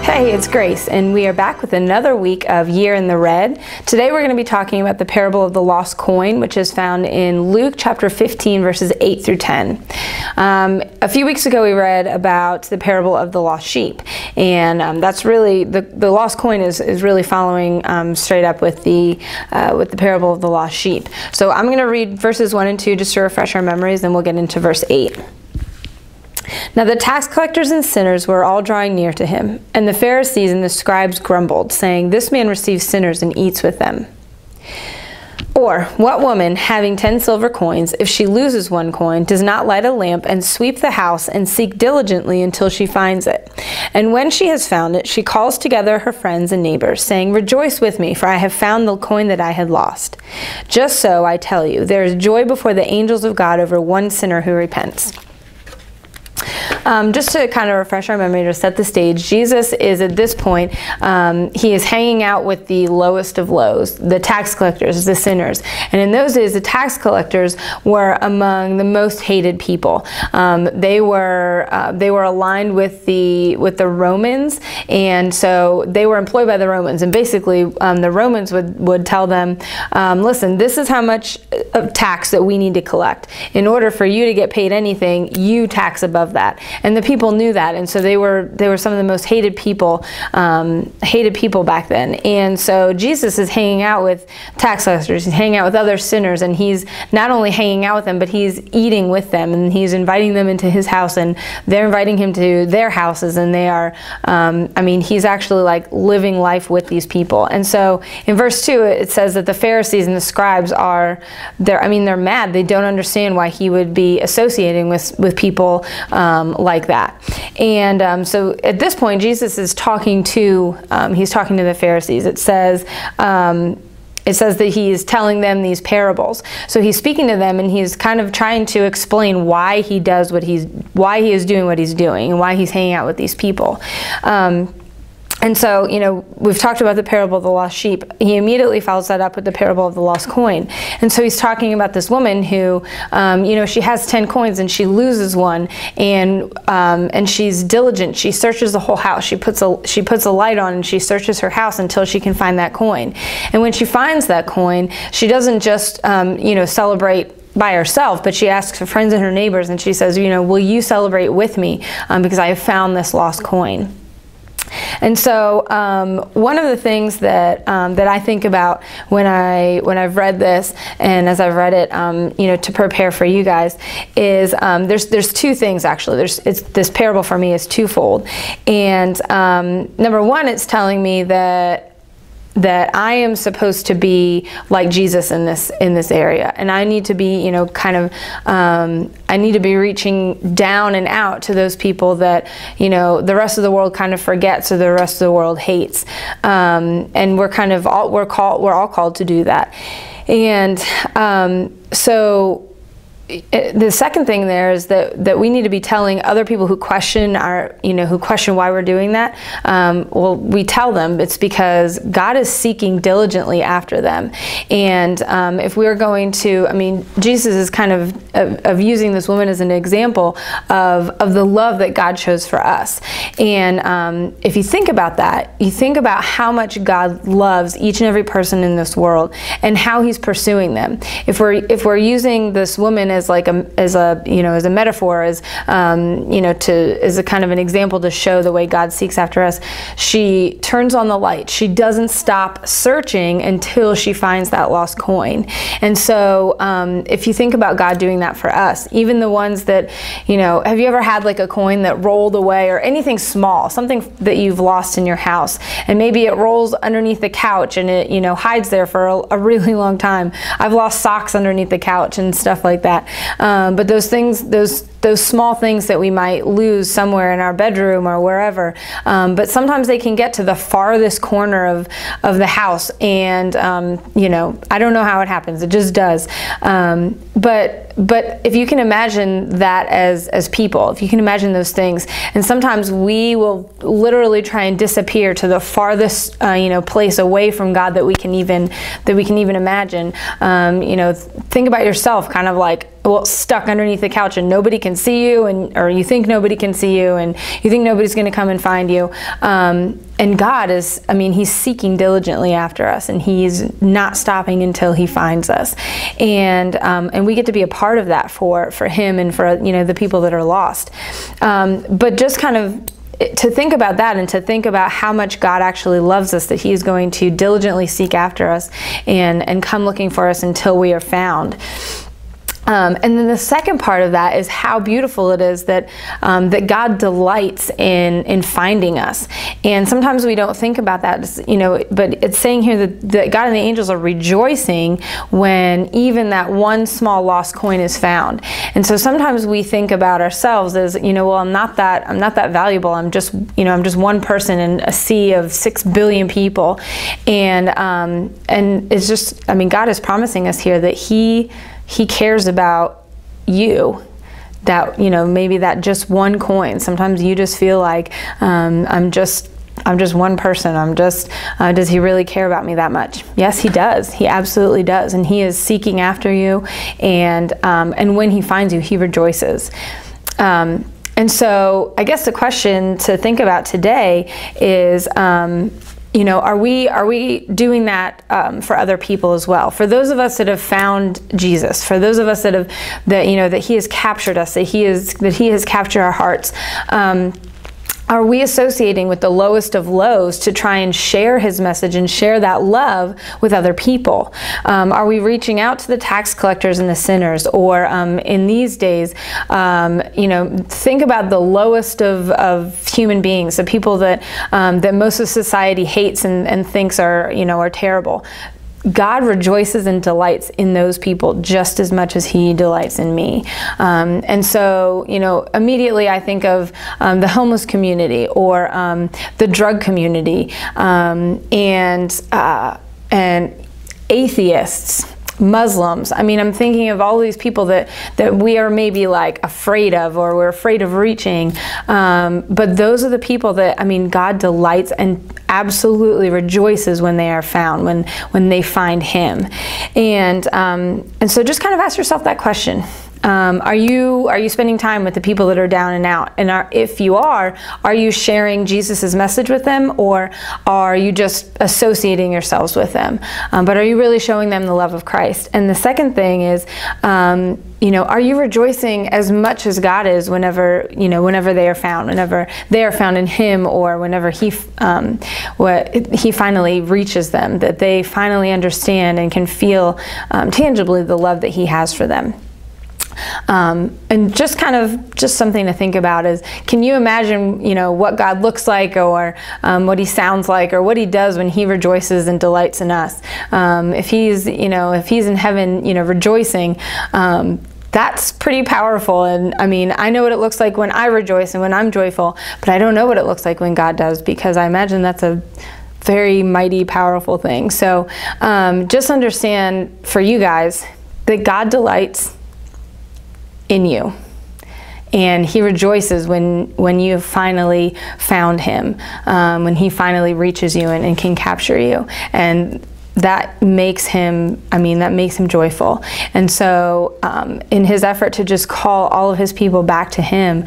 Hey, it's Grace, and we are back with another week of Year in the Red. Today we're going to be talking about the parable of the lost coin, which is found in Luke chapter 15, verses 8 through 10. A few weeks ago we read about the parable of the lost sheep, and that's really, the lost coin is really following straight up with the parable of the lost sheep. So I'm going to read verses 1 and 2 just to refresh our memories, then we'll get into verse 8. Now the tax collectors and sinners were all drawing near to him, and the Pharisees and the scribes grumbled, saying, "This man receives sinners and eats with them." Or, what woman, having 10 silver coins, if she loses one coin, does not light a lamp and sweep the house and seek diligently until she finds it? And when she has found it, she calls together her friends and neighbors, saying, "Rejoice with me, for I have found the coin that I had lost." Just so, I tell you, there is joy before the angels of God over one sinner who repents. Just to kind of refresh our memory, to set the stage, Jesus is at this point, he is hanging out with the lowest of lows, the tax collectors, the sinners. And in those days, the tax collectors were among the most hated people. They were aligned with the Romans, and so they were employed by the Romans. And basically, the Romans would tell them, listen, this is how much of tax that we need to collect. In order for you to get paid anything, you tax above that. And the people knew that, and so they were some of the most hated people back then. And so Jesus is hanging out with tax collectors, he's hanging out with other sinners, and he's not only hanging out with them, but he's eating with them, and he's inviting them into his house, and they're inviting him to their houses, and they are, I mean, he's actually like living life with these people. And so in verse 2, it says that the Pharisees and the scribes they're mad. They don't understand why he would be associating with people like that. And so at this point, Jesus is talking to the Pharisees. It says that he is telling them these parables. So he's speaking to them, and he's kind of trying to explain why he is doing what he's doing, and why he's hanging out with these people. And so, you know, we've talked about the parable of the lost sheep. He immediately follows that up with the parable of the lost coin. And so he's talking about this woman who, you know, she has 10 coins and she loses one, and she's diligent. She searches the whole house. She puts a light on, and she searches her house until she can find that coin. And when she finds that coin, she doesn't just, you know, celebrate by herself, but she asks her friends and her neighbors, and she says, you know, will you celebrate with me because I have found this lost coin? And so one of the things that I think about when I've read this, and as I've read it, you know, to prepare for you guys, is there's two things actually. This parable for me is twofold, and number one, it's telling me that I am supposed to be like Jesus in this area, and I need to be, you know, kind of I need to be reaching down and out to those people that, you know, the rest of the world kind of forgets, or the rest of the world hates, and we're all called to do that. And so the second thing there is that we need to be telling other people who question why we're doing that. Well, we tell them it's because God is seeking diligently after them. And if we're going to, I mean, Jesus is kind of using this woman as an example of the love that God shows for us. And if you think about that, you think about how much God loves each and every person in this world, and how he's pursuing them. If we're using this woman as a metaphor, as a kind of an example to show the way God seeks after us, she turns on the light. She doesn't stop searching until she finds that lost coin. And so if you think about God doing that for us, even the ones that, you know, have you ever had like a coin that rolled away, or anything small, something that you've lost in your house, and maybe it rolls underneath the couch, and it, you know, hides there for a really long time. I've lost socks underneath the couch and stuff like that. But those things, those small things that we might lose somewhere in our bedroom or wherever, but sometimes they can get to the farthest corner of the house, and you know, I don't know how it happens, it just does. But if you can imagine that as people, if you can imagine those things, and sometimes we will literally try and disappear to the farthest you know, place away from God that we can even imagine. You know, think about yourself, kind of like well, stuck underneath the couch and nobody can see you, or you think nobody can see you, and you think nobody's going to come and find you. And God is, I mean, he's seeking diligently after us, and he's not stopping until he finds us. And we get to be a part of that for him and for, you know, the people that are lost. But just kind of to think about that, and to think about how much God actually loves us, that he is going to diligently seek after us and come looking for us until we are found. And then the second part of that is how beautiful it is that that God delights in finding us. And sometimes we don't think about that, you know, but it's saying here that God and the angels are rejoicing when even that one small lost coin is found. And so sometimes we think about ourselves as, you know, well, I'm not that valuable. I'm just, you know, I'm just one person in a sea of 6 billion people. And it's just, I mean, God is promising us here that He cares about you, that, you know, maybe that just one coin. Sometimes you just feel like, I'm just one person. Does he really care about me that much? Yes, he does. He absolutely does. And he is seeking after you. And when he finds you, he rejoices. And so I guess the question to think about today is, you know, are we doing that for other people as well? For those of us that have found Jesus, for those of us that you know, that he has captured us, that he has captured our hearts. Are we associating with the lowest of lows to try and share his message and share that love with other people? Are we reaching out to the tax collectors and the sinners? Or in these days, you know, think about the lowest of human beings, the people that that most of society hates and thinks are, you know, are terrible. God rejoices and delights in those people just as much as he delights in me. And so, you know, immediately I think of the homeless community, or the drug community, and atheists, Muslims. I mean, I'm thinking of all these people that we are maybe like afraid of, or we're afraid of reaching. But those are the people that, I mean, God delights and absolutely rejoices when they are found, when they find him. And so just kind of ask yourself that question. Are you spending time with the people that are down and out? And if you are you sharing Jesus's message with them, or are you just associating yourselves with them? But are you really showing them the love of Christ? And the second thing is, you know, are you rejoicing as much as God is whenever they are found in him, or whenever he finally reaches them, that they finally understand and can feel tangibly the love that he has for them? And just something to think about is, can you imagine, you know, what God looks like, or what he sounds like, or what he does when he rejoices and delights in us? If he's in heaven, you know, rejoicing, that's pretty powerful. And I mean, I know what it looks like when I rejoice and when I'm joyful, but I don't know what it looks like when God does, because I imagine that's a very mighty, powerful thing. So just understand, for you guys, that God delights in you, and he rejoices when you have finally found him, when he finally reaches you and can capture you, and that makes him, that makes him joyful. And so in his effort to just call all of his people back to him,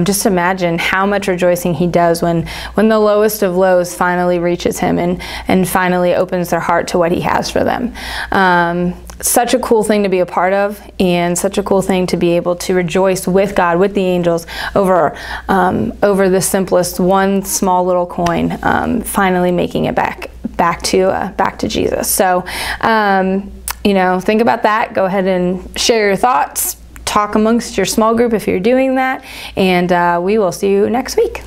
just imagine how much rejoicing he does when the lowest of lows finally reaches him and finally opens their heart to what he has for them. Such a cool thing to be a part of, and such a cool thing to be able to rejoice with God, with the angels, over the simplest one small little coin, finally making it back to Jesus. So, you know, think about that. Go ahead and share your thoughts. Talk amongst your small group if you're doing that, and we will see you next week.